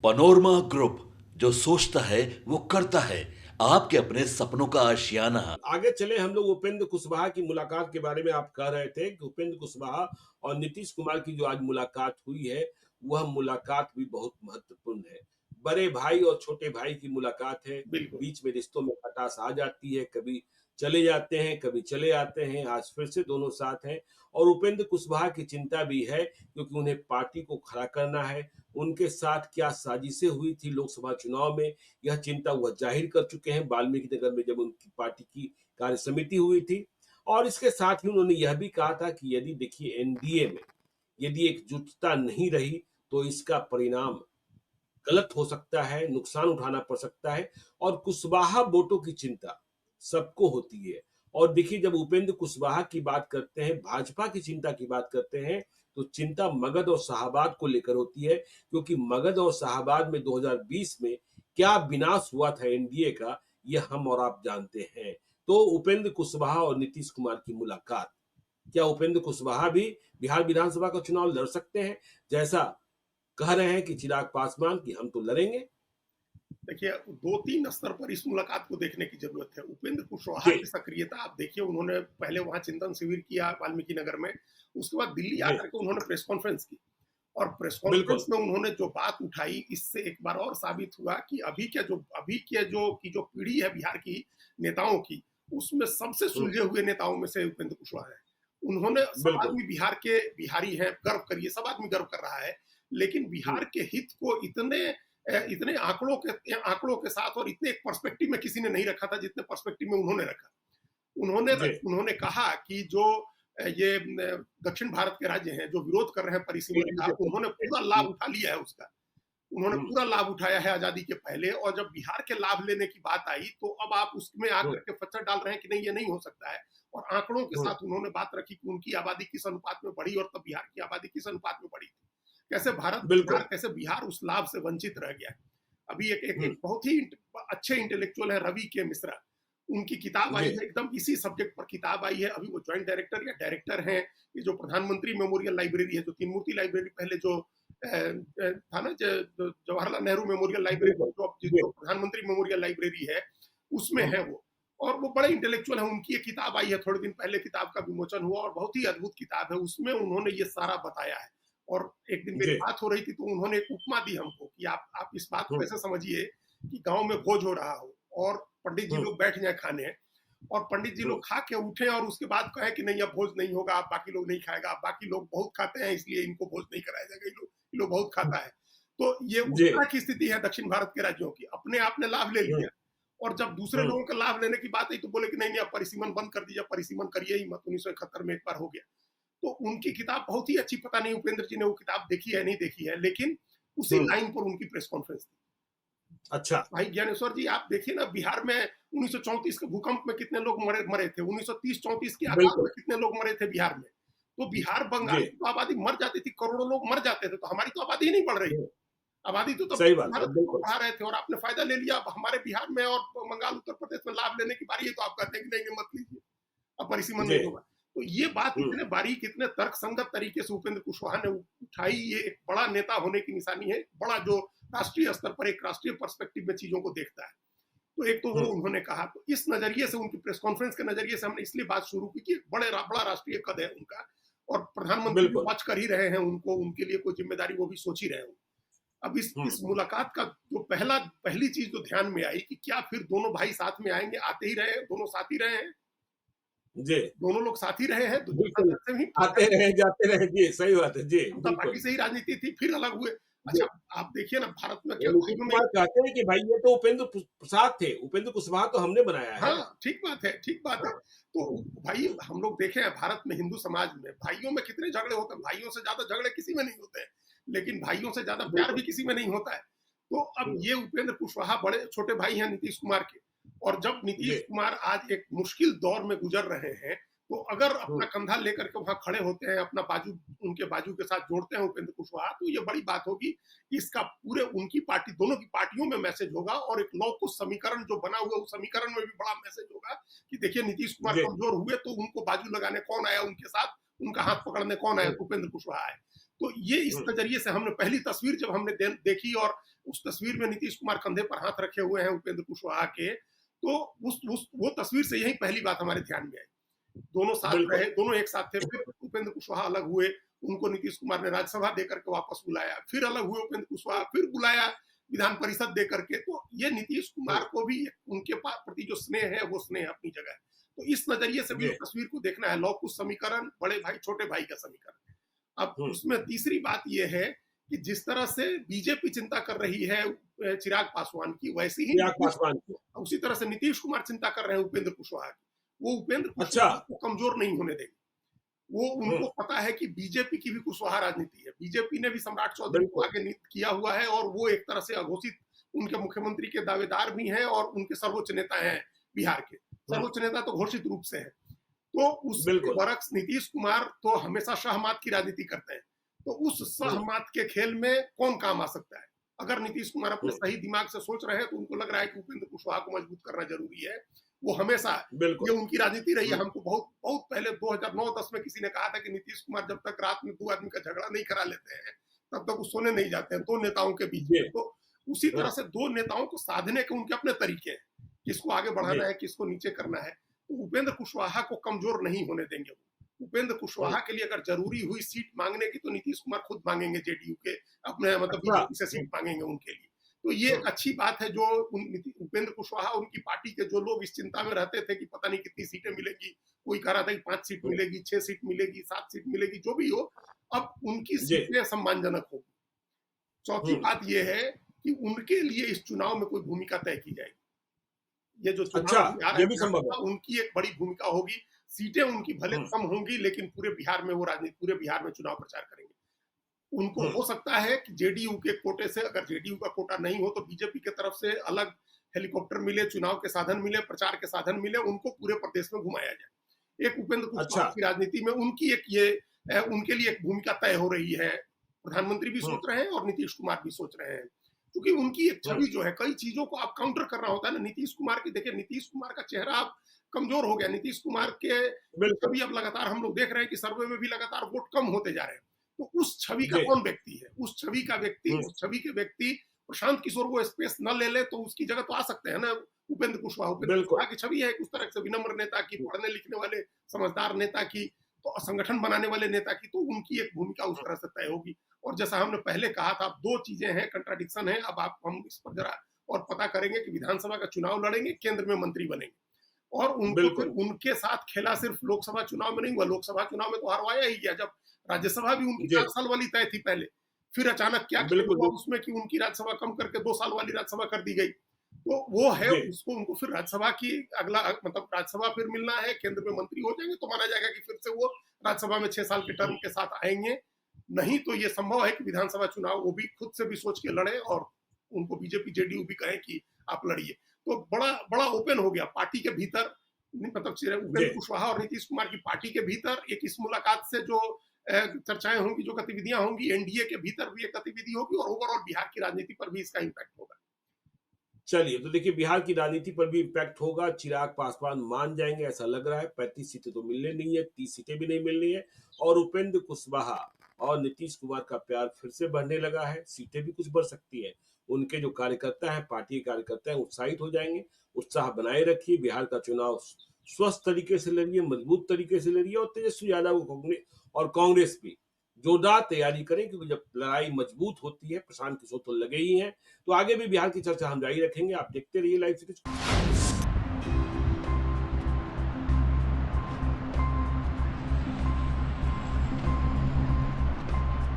Panorama group, जो सोचता है वो करता है। आपके अपने सपनों का आशियाना। आगे चले हम लोग उपेंद्र कुशवाहा की मुलाकात के बारे में आप कह रहे थे कि उपेंद्र कुशवाहा और नीतीश कुमार की जो आज मुलाकात हुई है, वह मुलाकात भी बहुत महत्वपूर्ण है। बड़े भाई और छोटे भाई की मुलाकात है, बिल्कुल। बीच में रिश्तों में खटास आ जाती है, कभी चले जाते हैं, कभी चले आते हैं, आज फिर से दोनों साथ हैं और उपेंद्र कुशवाहा की चिंता भी है क्योंकि उन्हें पार्टी को खड़ा करना है। उनके साथ क्या साजिशें हुई थी लोकसभा चुनाव में, यह चिंता वह जाहिर कर चुके हैं वाल्मीकि नगर में जब उनकी पार्टी की कार्य समिति हुई थी। और इसके साथ ही उन्होंने यह भी कहा था कि यदि देखिए एनडीए में यदि एकजुटता नहीं रही तो इसका परिणाम गलत हो सकता है, नुकसान उठाना पड़ सकता है और कुशवाहा वोटों की चिंता सबको होती है। और देखिए जब उपेंद्र कुशवाहा की बात करते हैं, भाजपा की चिंता की बात करते हैं, तो चिंता मगध और शाहाबाद को लेकर होती है क्योंकि मगध और शाहाबाद में 2020 में क्या विनाश हुआ था एनडीए का, यह हम और आप जानते हैं। तो उपेंद्र कुशवाहा और नीतीश कुमार की मुलाकात, क्या उपेंद्र कुशवाहा भी बिहार विधानसभा का चुनाव लड़ सकते हैं? जैसा कह रहे हैं कि चिराग पासवान कि हम तो लड़ेंगे। देखिए 2-3 स्तर पर इस मुलाकात को देखने की जरूरत है। उपेंद्र कुशवाहा जी, की सक्रियता आप देखिए, उन्होंने पहले वहां चिंतन शिविर किया वाल्मीकि नगर में, उसके बाद दिल्ली जी, आकर के उन्होंने प्रेस कॉन्फ्रेंस की और प्रेस बिल्कुल। कॉन्फ्रेंस में उन्होंने जो बात उठाई, इससे एक बार और साबित हुआ कि अभी के जो पीढ़ी है बिहार की नेताओं की, उसमें सबसे हुँ, सुलझे हुए नेताओं में से उपेंद्र कुशवाहा है। उन्होंने, सब बिल्कुल। आदमी बिहार के बिहारी हैं, गर्व करिए, सब आदमी गर्व कर रहा है, लेकिन हुँ, बिहार के हित को इतने आंकड़ों के साथ और इतने एक पर्सपेक्टिव में किसी ने नहीं रखा था जितने पर्सपेक्टिव में उन्होंने रखा। उन्होंने जी, उन्होंने कहा कि जो ये दक्षिण भारत के राज्य हैं जो विरोध कर रहे हैं परिसीमन का, उन्होंने पूरा लाभ हुँ, उठा लिया है उसका। उन्होंने हुँ, पूरा लाभ उठाया है आजादी के पहले, और जब बिहार के लाभ लेने की बात आई तो अब आप उसमें हुँ, आकर के पत्थर डाल रहे हैं कि नहीं, ये नहीं हो सकता है। और आंकड़ों के हुँ, साथ उन्होंने बात रखी कि उनकी आबादी किस अनुपात में बढ़ी और तब बिहार की आबादी किस अनुपात में बढ़ी थी। बिल्कुल। कैसे बिहार उस लाभ से वंचित रह गया। अभी एक हुँ, बहुत ही अच्छे इंटेलेक्चुअल है रवि के मिश्रा, उनकी किताब आई जी, है, एकदम इसी सब्जेक्ट पर किताब आई है। अभी वो ज्वाइंट डायरेक्टर या डायरेक्टर हैं ये जो प्रधानमंत्री मेमोरियल लाइब्रेरी है, जो तीन मूर्ति लाइब्रेरी पहले जो था ना, जवाहरलाल नेहरू मेमोरियल लाइब्रेरी, बिल्कुल। जी, जो प्रधानमंत्री मेमोरियल लाइब्रेरी है, उसमें हुँ, है वो। और वो बड़े इंटेलेक्चुअल है, उनकी एक किताब आई है थोड़े दिन पहले, किताब का विमोचन हुआ और बहुत ही अद्भुत किताब है, उसमें उन्होंने ये सारा बताया है। और एक दिन मेरी जी, बात हो रही थी तो उन्होंने एक उपमा दी हमको कि आप इस बात को हुँ, ऐसे समझिए कि गांव में भोज हो रहा हो और पंडित जी हुँ, लोग बैठ जाए खाने, और पंडित जी हुँ, लोग खा के उठे और उसके बाद कहे कि नहीं अब भोज नहीं होगा, आप बाकी लोग नहीं खाएगा, आप बाकी लोग बहुत खाते हैं इसलिए इनको भोज नहीं कराया जाएगा, ये लोग बहुत खाता है। तो ये उस जी, तरह की स्थिति है दक्षिण भारत के राज्यों की, अपने आपने लाभ ले हुँ, लिया और जब दूसरे हुँ, लोगों का लाभ लेने की बात आई तो बोले कि नहीं नहीं आप परिसीमन बंद कर दीजिए, परिसीमन करिए ही मत, 1971 में एक बार हो गया। तो उनकी किताब बहुत ही अच्छी, पता नहीं उपेंद्र जी ने वो किताब देखी है नहीं देखी है, लेकिन उसी हुँ, लाइन पर उनकी प्रेस कॉन्फ्रेंस थी। अच्छा, भाई ज्ञानेश्वर जी आप देखिए ना, बिहार में 1934 के भूकंप में कितने लोग मरे मरे थे, 1930-34 की आग बिल्कुल। में कितने लोग मरे थे बिहार में। तो बिहार जी, बंगाल की तो आबादी मर जाती थी, करोड़ों लोग मर जाते थे, तो हमारी तो आबादी ही नहीं बढ़ रही थी। हुँ, आबादी तो तब सही बात है, भारत को बिल्कुल। बढ़ा रहे थे और आपने फायदा ले लिया। अब हमारे बिहार में और बंगाल उत्तर प्रदेश में लाभ लेने की बारी है तो आप कहते हैं कि नहीं नहीं मत लीजिए, अब परिसीमन जी, नहीं होगा। तो ये बात हुँ, इतने बारीक, इतने तर्कसंगत तरीके से उपेंद्र कुशवाहा ने उठाई, ये एक बड़ा नेता होने की निशानी है, बड़ा जो राष्ट्रीय स्तर पर एक राष्ट्रीय पर्सपेक्टिव में चीजों को देखता है। तो एक तो वो हुँ, उन्होंने कहा, तो इस नजरिए से उनकी प्रेस कॉन्फ्रेंस के नजरिए से हमने इसलिए बात शुरू की कि बड़ा राष्ट्रीय कद है उनका, और प्रधानमंत्री भी बिल्कुल। वॉच कर ही रहे हैं उनको, उनके लिए कोई जिम्मेदारी वो भी सोच ही रहे हैं। अब हुँ, इस मुलाकात का जो पहली चीज जो ध्यान में आई कि क्या फिर दोनों भाई साथ में आएंगे, आते ही रहे, दोनों साथ ही रहे हैं, जी, दोनों लोग साथ ही रहे हैं, जनता बिल्कुल। दल से ही आते रहे, जाते रहे, जी, सही बात है। जी, जनता पार्टी बिल्कुल। से ही राजनीति थी, फिर अलग हुए। जी, अच्छा, आप देखिए ना भारत में वो क्या नीतीश भाइयों में, कुमार कहते हैं कि भाई ये तो उपेंद्र प्रसाद थे, उपेंद्र कुशवाहा तो हमने बनाया है। हाँ, ठीक बात है, ठीक बात है। हाँ, तो हुँ, भाई हम लोग देखे हैं भारत में, हिंदू समाज में भाइयों में कितने झगड़े होते हैं, भाइयों से ज़्यादा झगड़े किसी में नहीं होते हैं, लेकिन भाइयों से ज़्यादा प्यार भी बिल्कुल। किसी में नहीं होता है। तो अब हुँ, ये उपेंद्र कुशवाहा बड़े छोटे भाई हैं नीतीश कुमार के, और जब जी, नीतीश कुमार आज एक मुश्किल दौर में गुज़र रहे हैं, तो अगर हुँ, अपना कंधा लेकर के वहाँ खड़े होते हैं, अपना बाजू उनके बाजू के साथ जोड़ते हैं उपेंद्र कुशवाहा, तो ये बड़ी बात होगी। इसका पूरे उनकी पार्टी, दोनों की पार्टियों में मैसेज होगा, और एक लौह कुश समीकरण जो बना हुआ है, उस समीकरण में भी बड़ा मैसेज होगा कि देखिए नीतीश कुमार जी, कमजोर हुए तो उनको बाजू लगाने कौन आया उनके साथ, उनका हाथ पकड़ने कौन आया, हुँ, तो उपेंद्र कुशवाहा आए। तो ये इस हुँ, नजरिए से हमने पहली तस्वीर जब हमने देखी, और उस तस्वीर में नीतीश कुमार कंधे पर हाथ रखे हुए हैं उपेंद्र कुशवाहा के, तो वो तस्वीर से यही पहली बात हमारे ध्यान में आई। दोनों साथ बिल्कुल। रहे, दोनों एक साथ थे, फिर उपेंद्र कुशवाहा अलग हुए, उनको नीतीश कुमार ने राज्यसभा देकर के वापस बुलाया, फिर अलग हुए उपेंद्र कुशवाहा, फिर बुलाया विधान परिषद देकर के। तो ये नीतीश कुमार को भी उनके प्रति जो स्नेह है वो स्नेह अपनी जगह है। तो इस नजरिए से भी जी। उस तस्वीर को देखना है, लौ कुश समीकरण, बड़े भाई छोटे भाई का समीकरण। अब उसमें तीसरी बात यह है कि जिस तरह से बीजेपी चिंता कर रही है चिराग पासवान की, वैसी ही चिराग पासवान की। उसी तरह से नीतीश कुमार चिंता कर रहे हैं उपेंद्र कुशवाहा की। वो उपेंद्र अच्छा। कुशवाहा को कमजोर नहीं होने देंगे। वो उनको पता है कि बीजेपी की भी कुशवाहा राजनीति है। बीजेपी ने भी सम्राट चौधरी को आगे नीति किया हुआ है और वो एक तरह से अघोषित उनके मुख्यमंत्री के दावेदार भी हैं और उनके सर्वोच्च नेता हैं बिहार के। सर्वोच्च नेता तो घोषित रूप से है। तो उस बरक्स नीतीश कुमार तो हमेशा सहमत की राजनीति करते हैं। तो उस सहमत के खेल में कौन काम आ सकता है? अगर नीतीश कुमार अपने सही दिमाग से सोच रहे हैं तो उनको लग रहा है कि उपेंद्र कुशवाहा को मजबूत करना जरूरी है। वो हमेशा ये उनकी राजनीति रही है। हमको बहुत पहले 2009-10 में किसी ने कहा था कि नीतीश कुमार जब तक रात में 2 आदमी का झगड़ा नहीं करा लेते हैं तब तक वो सोने नहीं जाते हैं, 2 नेताओं के बीच में। तो उसी तरह से 2 नेताओं को साधने के उनके अपने तरीके हैं, किसको आगे बढ़ाना है, किसको नीचे करना है। तो उपेंद्र कुशवाहा को कमजोर नहीं होने देंगे। उपेंद्र कुशवाहा के लिए अगर जरूरी हुई सीट मांगने की तो नीतीश कुमार खुद मांगेंगे, जेडीयू के अपने मतलब बीजेपी से सीट मांगेंगे उनके लिए। तो ये एक अच्छी बात है जो उपेंद्र कुशवाहा, उनकी पार्टी के जो लोग इस चिंता में रहते थे कि पता नहीं कितनी सीटें मिलेगी, कोई कह रहा था कि 5 सीट मिलेगी, 6 सीट मिलेगी, 7 सीट मिलेगी, जो भी हो, अब उनकी सीटें सम्मानजनक होगी। चौथी बात यह है कि उनके लिए इस चुनाव में कोई भूमिका तय की जाएगी। ये जो चुनाव ये भी संभव है, उनकी एक बड़ी भूमिका होगी। सीटें उनकी भले कम होंगी लेकिन पूरे बिहार में वो राजनीति, पूरे बिहार में चुनाव प्रचार करेंगे। उनको हो सकता है कि जेडीयू के कोटे से, अगर जेडीयू का कोटा नहीं हो तो बीजेपी की तरफ से अलग हेलीकॉप्टर मिले, चुनाव के साधन मिले, प्रचार के साधन मिले, उनको पूरे प्रदेश में घुमाया जाए। एक उपेंद्र कुशवाहा की राजनीति में उनकी एक ये उनके लिए एक भूमिका तय हो रही है। प्रधानमंत्री भी सोच रहे हैं और नीतीश कुमार भी सोच रहे हैं, क्योंकि उनकी एक छवि जो है, कई चीजों को आप काउंटर करना होता है ना। नीतीश कुमार की देखिए, नीतीश कुमार का चेहरा अब कमजोर हो गया। नीतीश कुमार के छवि अब लगातार हम लोग देख रहे हैं कि सर्वे में भी लगातार वोट कम होते जा रहे हैं। तो उस छवि का कौन व्यक्ति है? उस छवि का व्यक्ति, उस छवि के व्यक्ति प्रशांत किशोर वो स्पेस न ले ले तो उसकी जगह तो आ सकते हैं ना उपेंद्र कुशवाहा। उपेंद्र कुशवाहा की छवि है उस तरह से विनम्र नेता की, पढ़ने लिखने वाले समझदार नेता की, तो संगठन बनाने वाले नेता की। तो उनकी एक भूमिका उस तरह से तय होगी। और जैसा हमने पहले कहा था, 2 चीजें हैं, कंट्राडिक्शन है। अब हम इस पर जरा और पता करेंगे कि विधानसभा का चुनाव लड़ेंगे, केंद्र में मंत्री बनेंगे, और उनको उनके साथ खेला सिर्फ लोकसभा चुनाव में नहीं हुआ। लोकसभा चुनाव में तो हरवाया ही गया, जब राज्यसभा भी उनकी 4 साल वाली तय थी पहले। फिर अचानक क्या हुआ उसमें कि उनकी राज्यसभा कम करके 2 साल वाली राज्यसभा कर दी गई। तो वो है, उसको उनको फिर राज्यसभा की अगला मतलब राज्यसभा फिर मिलना है, केंद्र में मंत्री हो जाएंगे तो माना जाएगा कि फिर से वो राज्यसभा में 6 साल के टर्म के साथ आएंगे। नहीं तो ये संभव है कि विधानसभा चुनाव वो भी खुद से भी सोच के लड़े और उनको बीजेपी जेडीयू भी कहे कि आप लड़िए। तो बड़ा ओपन हो गया पार्टी के भीतर, मतलब उपेंद्र कुशवाहा और नीतीश कुमार की पार्टी के भीतर एक इस मुलाकात से जो चर्चाएं होंगी, जो गतिविधियां होंगी, एनडीए के भीतर भी एक गतिविधि होगी और ओवरऑल बिहार की राजनीति पर भी इसका इम्पैक्ट होगा। चलिए, तो देखिए बिहार की राजनीति पर भी इम्पैक्ट होगा। चिराग पासवान मान जाएंगे ऐसा लग रहा है। 35 सीटें तो मिलने नहीं है, 30 सीटें भी नहीं मिलनी है। और उपेंद्र कुशवाहा और नीतीश कुमार का प्यार फिर से बढ़ने लगा है। सीटें भी कुछ बढ़ सकती है। उनके जो कार्यकर्ता हैं, पार्टी के कार्यकर्ता हैं, उत्साहित हो जाएंगे। उत्साह बनाए रखिए। बिहार का चुनाव स्वस्थ तरीके से लड़िए, मजबूत तरीके से लड़िए। और तेजस्वी यादव और कांग्रेस भी जोरदार तैयारी करें, क्योंकि जब लड़ाई मजबूत होती है, प्रशांत किशोर तो लगे ही हैं। तो आगे भी बिहार की चर्चा हम जारी रखेंगे। आप देखते रहिए लाइव सीरीज।